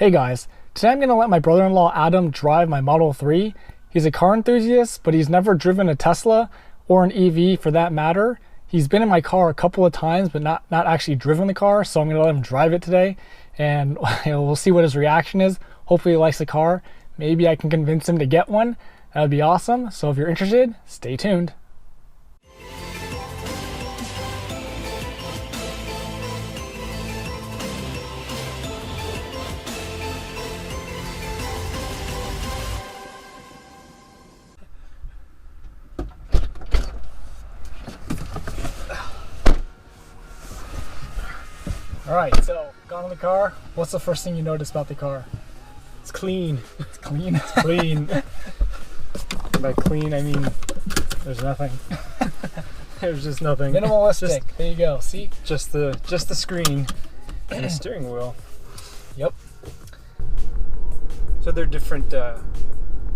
Hey guys, today I'm going to let my brother-in-law Adam drive my Model 3. He's a car enthusiast, but he's never driven a Tesla or an EV for that matter. He's been in my car a couple of times, but not actually driven the car, so I'm going to let him drive it today, and we'll see what his reaction is. Hopefully he likes the car. Maybe I can convince him to get one. That would be awesome. So if you're interested, stay tuned. All right, so got in the car. What's the first thing you notice about the car? It's clean. It's clean. It's clean. By clean, I mean there's nothing. There's just nothing. Minimalistic. There you go. See? Just the screen and the steering wheel. Yep. So they're different. Yeah.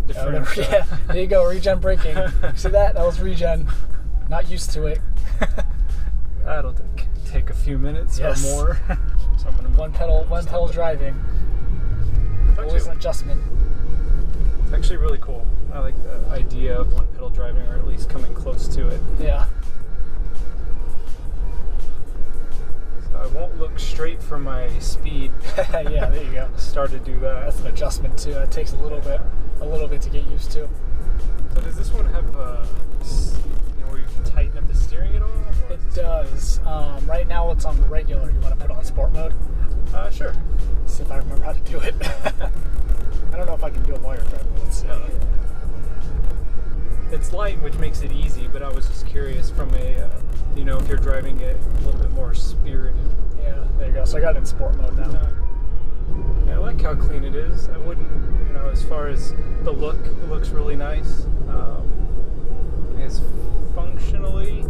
There you go. Regen braking. See that? That was regen. Not used to it. That'll take a few minutes or more. So I'm gonna one pedal driving. Always an adjustment. It's actually really cool. I like the idea of one pedal driving, or at least coming close to it. Yeah. So I won't look straight for my speed. Yeah, there you go. Start to do that. That's an adjustment too. It takes a little bit to get used to. So does this one have where you can tighten up the steering at all? It does. Right now it's on regular. You want to put it on sport mode? Sure. See if I remember how to do it. I don't know if I can do it while you're driving. Let's see. It's light, which makes it easy, but I was just curious from a, if you're driving it a little bit more spirited. Yeah, there you go. So I got it in sport mode now. Yeah, I like how clean it is. I wouldn't, as far as the look, it looks really nice. It's functionally,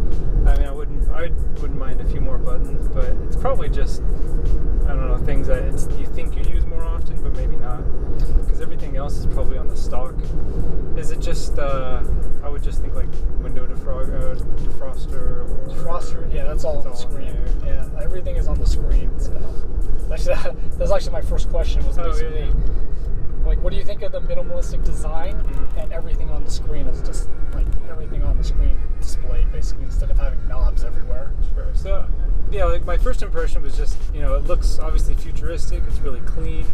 I wouldn't mind a few more buttons, but it's probably just, things that you think you use more often, but maybe not, because everything else is probably on the stock. Is it just, I would just think like window defroster? Defroster, yeah, that's all on the screen. Yeah, everything is on the screen. So. That's actually my first question was basically, like, what do you think of the minimalistic design and everything on the screen is just like everything on the screen displayed basically instead of having knobs everywhere? Sure. So, yeah, like my first impression was just, it looks obviously futuristic. It's really clean.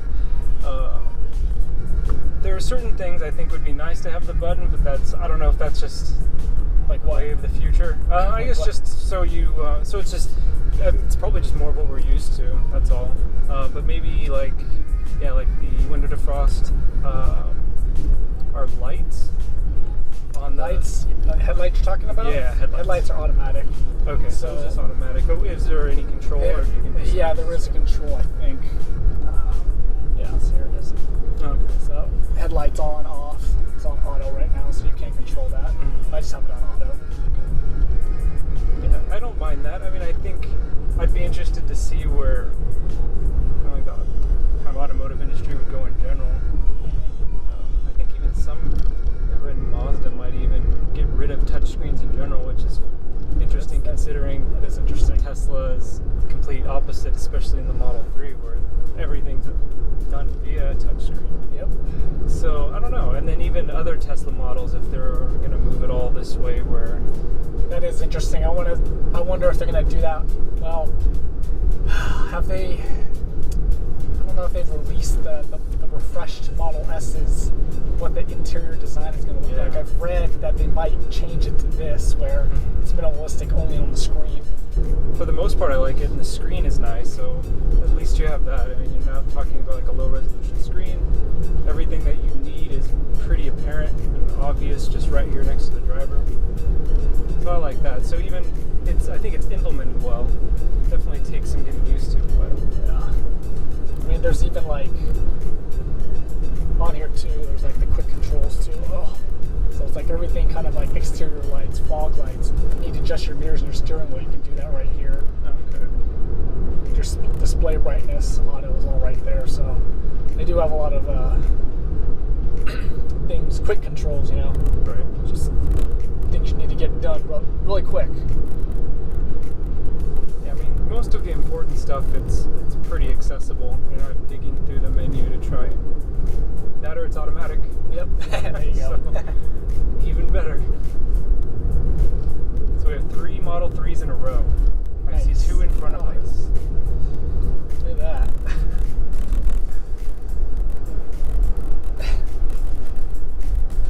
There are certain things I think would be nice to have the button, but I don't know if that's just like way of the future. I guess just so it's just, it's probably just more of what we're used to. That's all. But maybe like the window defrost, are lights on the lights. Headlights you're talking about? Yeah, headlights are automatic. Okay, so it's just automatic. But is there any control? Or you can there is a control, I think. So here it is. Okay. So headlights on, off. It's on auto right now, so you can't control that. I just have it on auto. Yeah, I don't mind that. I think I'd be interested to see where the kind of automotive industry would go in general. I think even I read Mazda might even get rid of touchscreens in general, which is interesting considering that is interesting. Tesla's complete opposite, especially in the Model 3, where everything's done via touchscreen. Yep. So I don't know. And then even other Tesla models, if they're going to move it all this way, where that is interesting. I wonder if they're going to do that. Well, have they? I don't know if they've released the refreshed Model S's, what the interior design is going to look like. I've read that they might change it to this, where it's minimalistic only on the screen. For the most part, I like it, and the screen is nice, so at least you have that. You're not talking about like a low-resolution screen. Everything that you need is pretty apparent and obvious just right here next to the driver. So I like that. So even, I think it's implemented well. Definitely takes some getting used to, but yeah. There's even like, on here too, there's like the quick controls too. So it's like everything kind of like exterior lights, fog lights. You need to adjust your mirrors and your steering wheel. You can do that right here. Okay. Just display brightness, auto is all right there. So they do have a lot of things, quick controls, Right. Just things you need to get done really quick. Yeah, most of the important stuff, it's pretty accessible. You're not digging through the menu to it's automatic. Yep. There you go. So, even better. So we have 3 Model 3s in a row. I see 2 in front of us. Look at that.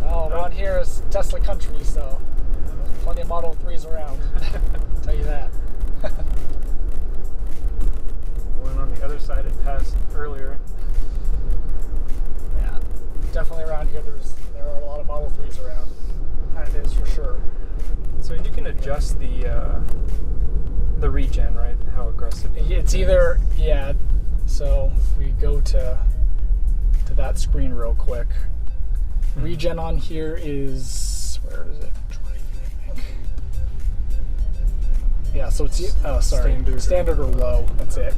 Well, around here is Tesla country, so there's plenty of Model 3s around. I'll tell you that. One on the other side had passed earlier. Yeah, definitely around here there are a lot of Model 3s around. That is for sure. So you can adjust the regen, right? How aggressive. It's either, yeah, so if we go to that screen real quick. Regen on here is, where is it? I think. Yeah, so it's, standard or low, that's it.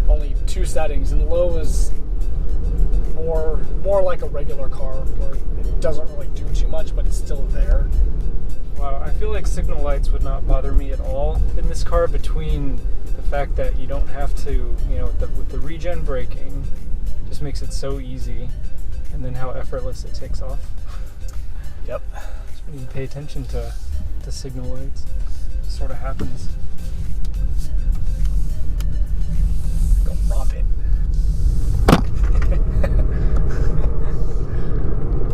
Only 2 settings, and low is more like a regular car, where it doesn't really do too much, but it's still there. Wow, I feel like signal lights would not bother me at all in this car, between the fact that you don't have to, with the regen braking, just makes it so easy, and then how effortless it takes off. Yep. Just when you pay attention to signal lights, it sort of happens. Go romp it.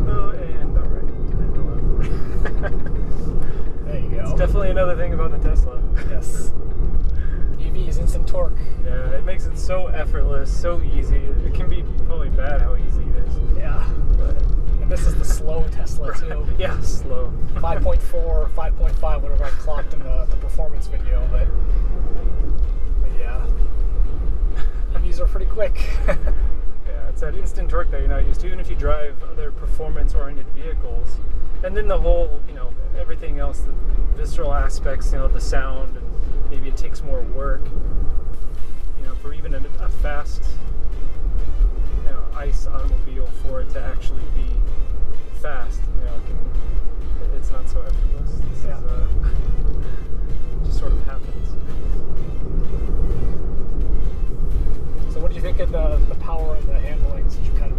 Oh, and all right. There you go. It's definitely another thing about the Tesla. Yes. EV is instant torque. Yeah, it makes it so effortless, so easy. It can be probably bad how easy it is. Yeah. But And this is the slow Tesla too. Yeah, slow. 5.4, 5.5, whatever I clocked in the performance video, but yeah. EVs are pretty quick. Yeah, it's that instant torque that you're not used to, even if you drive other performance-oriented vehicles. And then the whole, everything else, the visceral aspects, the sound, and maybe it takes more work, for even a fast, ICE automobile, for it to actually be fast, it's not so effortless. This is, just sort of happens. So what do you think of the power and the handling, since you've kind of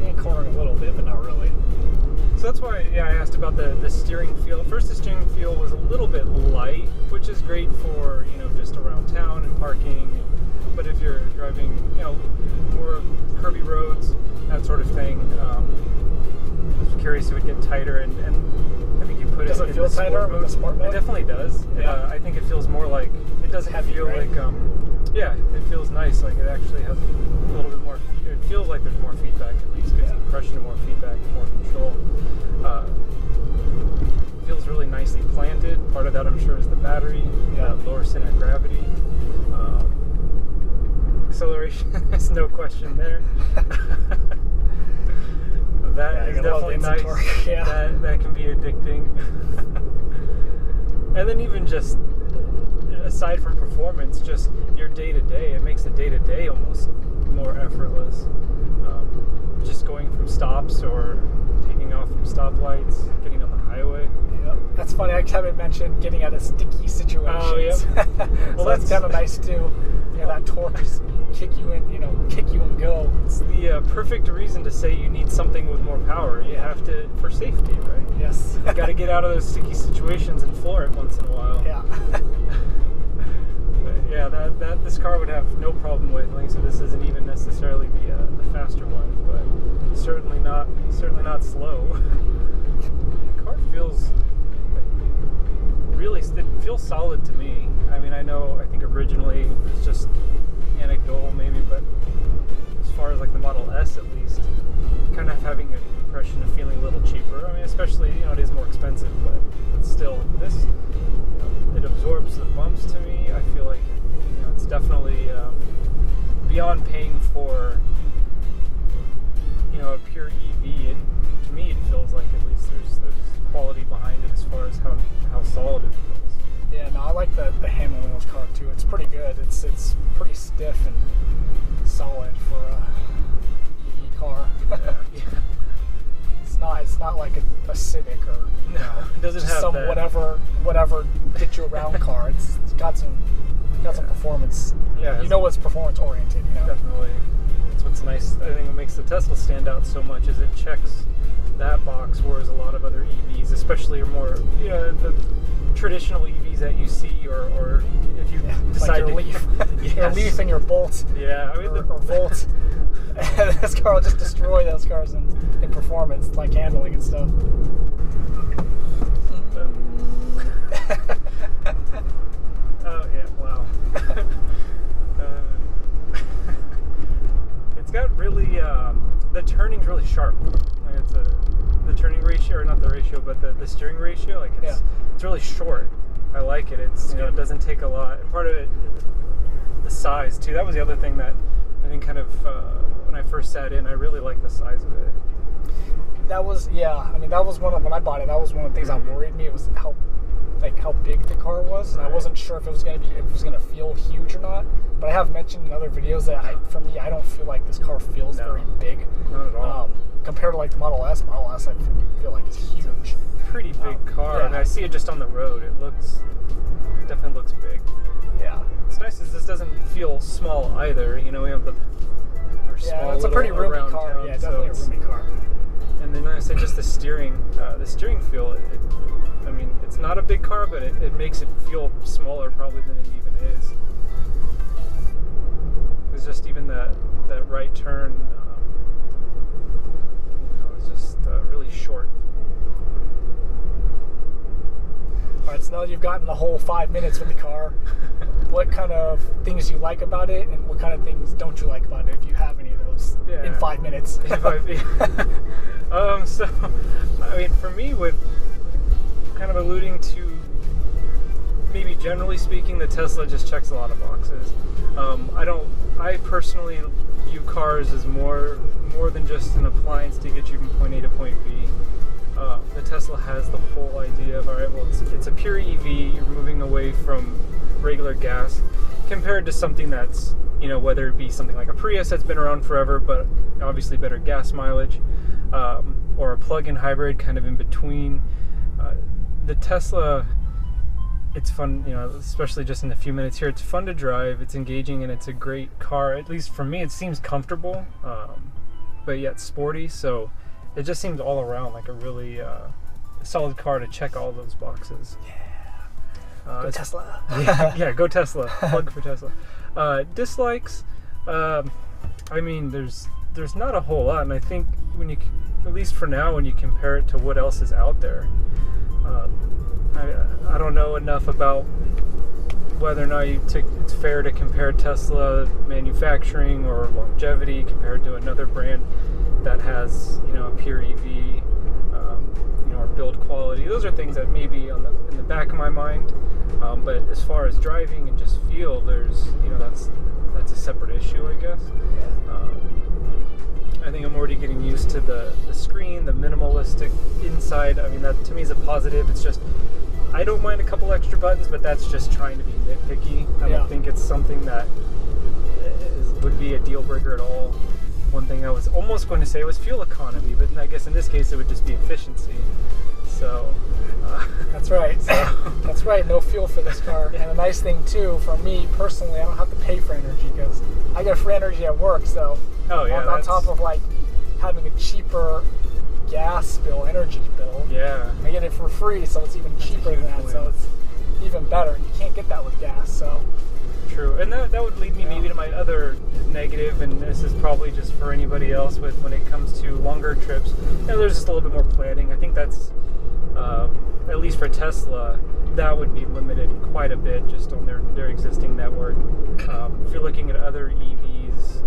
been cornering a little bit, but not really? So that's why, I asked about the steering feel. First, the steering feel was a little bit light, which is great for, just around town and parking. But if you're driving, more curvy roads, that sort of thing, I was curious if it would get tighter, and I think you put does it it in feel the tighter with the sport mode? It definitely does. Yeah. I think it feels more like, it doesn't heavy, feel right? like, it feels nice, like it actually has a little bit more, it feels like there's more feedback, at least gives the impression of more feedback, more control. Feels really nicely planted. Part of that, I'm sure, is the battery, lower center of gravity. Acceleration is no question there. That is definitely nice. That can be addicting. And then even just aside from performance, just your day-to-day, it makes the day-to-day almost more effortless. Just going from stops or taking off from stoplights, getting on the highway. Yep. That's funny. I haven't mentioned getting out of sticky situations. Oh, yep. Well, that's kind of nice too. That torque just kick you in, kick you and go. It's the perfect reason to say you need something with more power. You have to, for safety, right? Yes. You got to get out of those sticky situations and floor it once in a while. Yeah. Yeah, that this car would have no problem with. Like I said, this isn't even necessarily the faster one, but certainly not slow. The car feels really, it feels solid to me. I mean, I think originally it's just anecdotal maybe, but as far as like the Model S at least, kind of having an impression of feeling a little cheaper. I mean, especially, it is more expensive, but still, this, it absorbs the bumps to me. I feel like, it's definitely beyond paying for, a pure EV. To me, it feels like at least there's quality behind it as far as how solid it feels. Yeah, no, I like the handling of this car too. It's pretty good. It's pretty stiff and solid for a EV car. Yeah. It's not like a Civic or it doesn't just have some that. whatever get you around car. It's got some performance. Yeah, You know what's performance oriented. Definitely. That's what's nice. I think what makes the Tesla stand out so much is it checks that box, whereas a lot of other EVs, especially are more, the traditional EVs that you see, or if you decide like your to Leaf, your Leaf and your Bolt, or Volt. This car will just destroy those cars in performance, like handling and stuff. Oh yeah, wow. It's got really the turning's really sharp. Like it's the turning ratio, or not the ratio, but the steering ratio. Like it's really short. I like it. It's it doesn't take a lot. And part of it, the size too. That was the other thing that I think kind of when I first sat in, I really liked the size of it. That was that was when I bought it. That was one of the things that worried me. It was how big the car was. And I wasn't sure if it was going to feel huge or not. But I have mentioned in other videos that for me, I don't feel like this car feels very big. Not at all. Compared to like the Model S. Model S, I feel like it's huge. It's a pretty big car. Yeah. And I see it just on the road. It definitely looks big. Yeah. It's nice is this doesn't feel small either. We have it's a pretty roomy car. Town, definitely a roomy car. And then I said just the steering feel. It's not a big car, but it makes it feel smaller probably than it even is. It's just even that right turn, it's just really short. All right, so now that you've gotten the whole 5 minutes with the car, what kind of things do you like about it, and what kind of things don't you like about it, if you have any of those in 5 minutes? So, for me, with kind of alluding to maybe generally speaking, the Tesla just checks a lot of boxes. I personally view cars as more than just an appliance to get you from point A to point B. The Tesla has the whole idea of, all right, well, it's a pure EV, you're moving away from regular gas, compared to something that's, whether it be something like a Prius that's been around forever, but obviously better gas mileage, or a plug-in hybrid kind of in between. The Tesla, it's fun, especially just in a few minutes here, it's fun to drive, it's engaging, and it's a great car. At least for me, it seems comfortable, but yet sporty, so it just seems all around like a really solid car to check all those boxes. Yeah. Go Tesla. Yeah, go Tesla. Plug for Tesla. Dislikes, there's not a whole lot, and I think when you, at least for now, when you compare it to what else is out there, I don't know enough about whether or not it's fair to compare Tesla manufacturing or longevity compared to another brand that has, a pure EV, or build quality. Those are things that may be in the back of my mind. But as far as driving and just feel, there's, that's a separate issue, I guess. I think I'm already getting used to the screen, the minimalistic inside. That to me is a positive. It's just, I don't mind a couple extra buttons, but that's just trying to be nitpicky. I don't think it's something that would be a deal breaker at all. One thing I was almost going to say was fuel economy, but I guess in this case it would just be efficiency. So that's right. That's right. No fuel for this car. And a nice thing too, for me personally, I don't have to pay for energy because I get free energy at work. So on top of like having a cheaper gas bill, energy bill, I get it for free, so it's even cheaper than that. So it's even better. You can't get that with gas. So true. And that would lead me maybe to my other negative, and this is probably just for anybody else when it comes to longer trips. There's just a little bit more planning. I think that's at least for Tesla, that would be limited quite a bit just on their existing network. If you're looking at other EVs,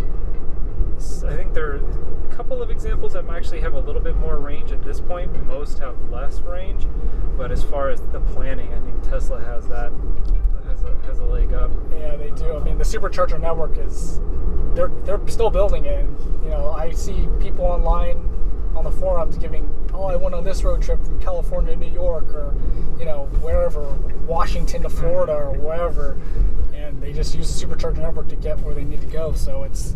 I think there are a couple of examples that actually have a little bit more range at this point. Most have less range, but as far as the planning, I think Tesla has a leg up. Yeah, they do. The supercharger network they're still building it. I see people online on the forums giving, I went on this road trip from California to New York, or wherever, Washington to Florida, or wherever, and they just use the supercharger network to get where they need to go. So it's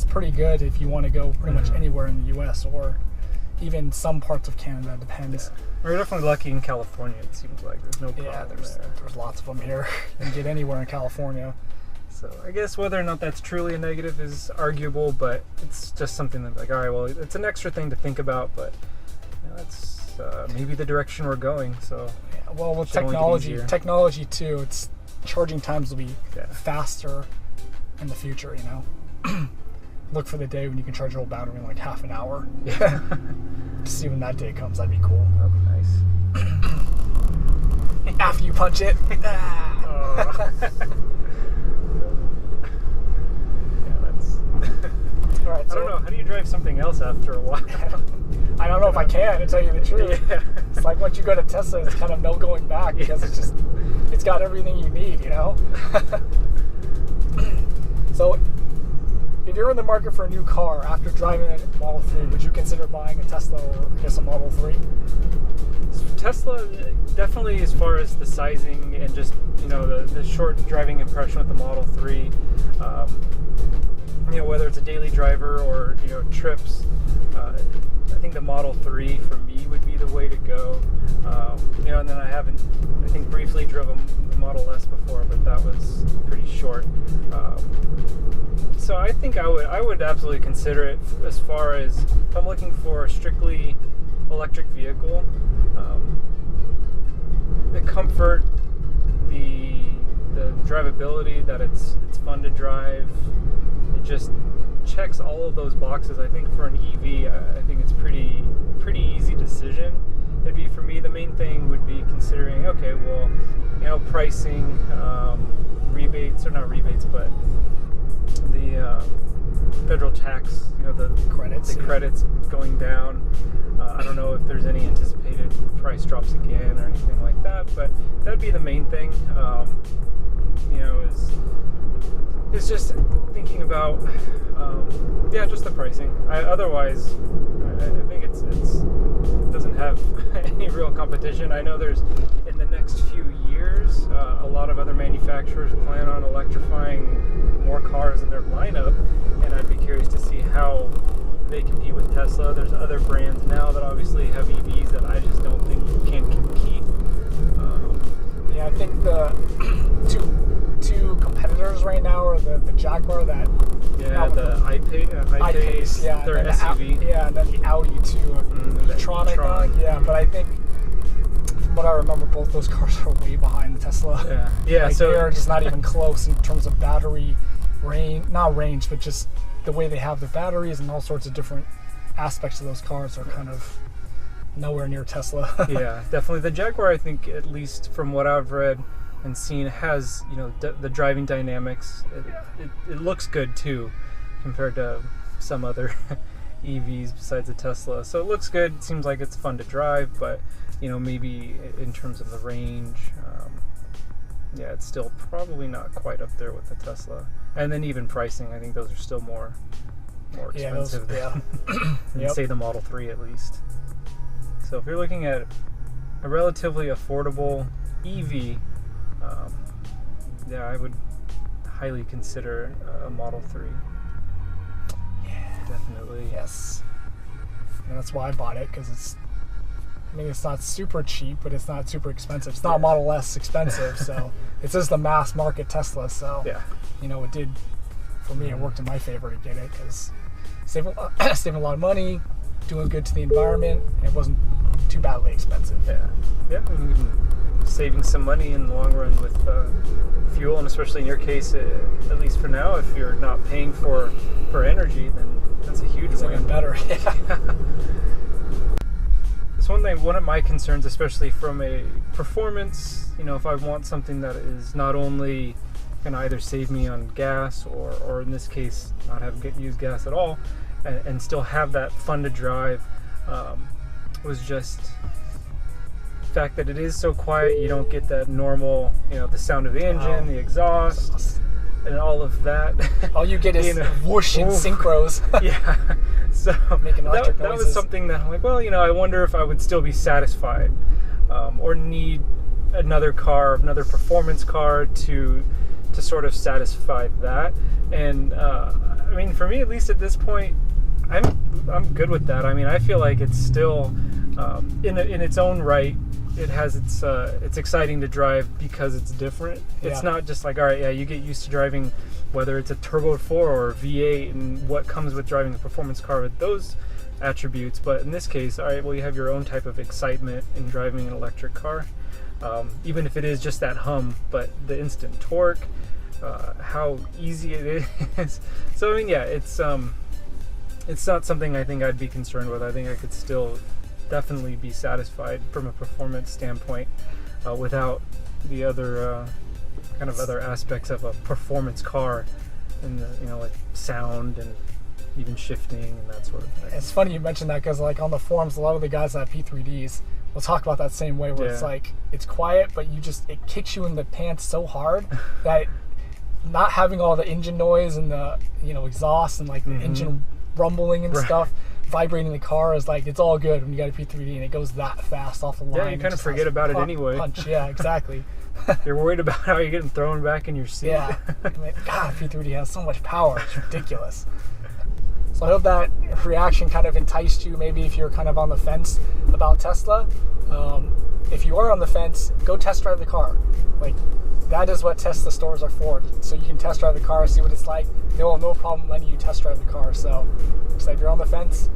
pretty good if you want to go pretty much anywhere in the US or even some parts of Canada. Depends. We're definitely lucky in California. It seems like there's no problem. There's lots of them here. You can get anywhere in California. So I guess whether or not that's truly a negative is arguable, but it's just something that, like, all right, well, it's an extra thing to think about, but that's maybe the direction we're going. So yeah, well, with technology too, it's charging times will be faster in the future. Look for the day when you can charge your whole battery in like half an hour. Yeah. To see when that day comes, that'd be cool. That'd be nice. After you punch it. All right, I don't know. How do you drive something else after a while? I don't know if I can, to tell you the truth. Yeah. It's like once you go to Tesla, it's kind of no going back because it's got everything you need, So, if you're in the market for a new car after driving a Model 3, would you consider buying a Tesla or I guess a Model 3? Tesla, definitely, as far as the sizing and just the short driving impression with the Model 3. Whether it's a daily driver or trips, I think the Model 3 for me would be the way to go. And then I think briefly drove a Model S before, but that was pretty short. So I think I would absolutely consider it as far as if I'm looking for a strictly electric vehicle. The comfort, the drivability, that it's fun to drive. It just checks all of those boxes. I think for an EV, I think it's pretty easy decision. It'd be, for me, the main thing would be considering, okay, well, pricing, rebates, or not rebates, but the federal tax, the credits going down. I don't know if there's any anticipated price drops again or anything like that, but that'd be the main thing. Is just thinking about, just the pricing. Otherwise, I think it doesn't have any real competition. I know there's, in the next few years, a lot of other manufacturers plan on electrifying more cars in their lineup, and I'd be curious to see how they compete with Tesla. There's other brands now that obviously have EVs that I just don't think can compete. I think the two competitors right now are the Jaguar the I-Pace, their SUV, and then the Audi too, the e-tron. But I think from what I remember, both those cars are way behind the Tesla. So they're just not even close in terms of battery not range, but just the way they have their batteries and all sorts of different aspects of those cars are kind of nowhere near Tesla. Yeah, definitely. The Jaguar, I think, at least from what I've read and seen, has the driving dynamics. It looks good too, compared to some other EVs besides the Tesla. So it looks good. It seems like it's fun to drive, but maybe in terms of the range, it's still probably not quite up there with the Tesla. And then even pricing, I think those are still more expensive than say the Model 3 at least. So if you're looking at a relatively affordable EV, I would highly consider a Model 3. Yeah, definitely. Yes. And that's why I bought it, because it's not super cheap, but it's not super expensive. It's not Model S expensive, so it's just the mass market Tesla. So it did, for me, it worked in my favor to get it, because saving a lot of money, doing good to the environment, and it wasn't too badly expensive. Saving some money in the long run with fuel, and especially in your case, at least for now, if you're not paying for energy, then that's a huge win. Even better. It's one of my concerns, especially from a performance, if I want something that is not only going to either save me on gas or in this case not use gas at all, and still have that fun to drive, was just the fact that it is so quiet. You don't get that normal, the sound of the engine, the exhaust, and all of that. All you get is whoosh and synchros. So making electric that was something that I'm like, I wonder if I would still be satisfied, or need another performance car to sort of satisfy that. And for me, at least at this point, I'm good with that. I feel like it's still in its own right it has it's exciting to drive because it's different. It's not just like, all right, yeah, you get used to driving whether it's a turbo 4 or V8 and what comes with driving a performance car with those attributes. But in this case, all right, well, you have your own type of excitement in driving an electric car, even if it is just that hum, but the instant torque, how easy it is. So I mean, yeah, it's not something I think I'd be concerned with. I think I could still definitely be satisfied from a performance standpoint without the other kind of other aspects of a performance car, and the, like sound and even shifting and that sort of thing. It's funny you mentioned that, because like on the forums, a lot of the guys that have P3Ds will talk about that same way, where it's like it's quiet, but it kicks you in the pants so hard that not having all the engine noise and the exhaust and like the engine rumbling and stuff vibrating the car is like, it's all good when you got a P3D and it goes that fast off the line. Yeah, you kind of forget about it anyway. Punch. Yeah, exactly. You're worried about how you're getting thrown back in your seat. Yeah. I mean, God, P3D has so much power. It's ridiculous. So I hope that reaction kind of enticed you, maybe if you're kind of on the fence about Tesla. If you are on the fence, go test drive the car. Like, that is what Tesla stores are for. So you can test drive the car, see what it's like. They will have no problem letting you test drive the car. So if you're on the fence,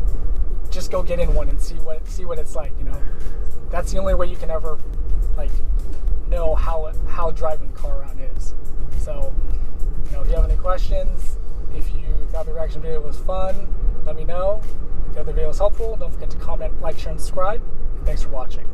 just go get in one and see what it's like. That's the only way you can ever know how driving the car around is. So if you have any questions, if you thought the reaction video was fun, let me know. If the other video was helpful, don't forget to comment, like, share, and subscribe. Thanks for watching.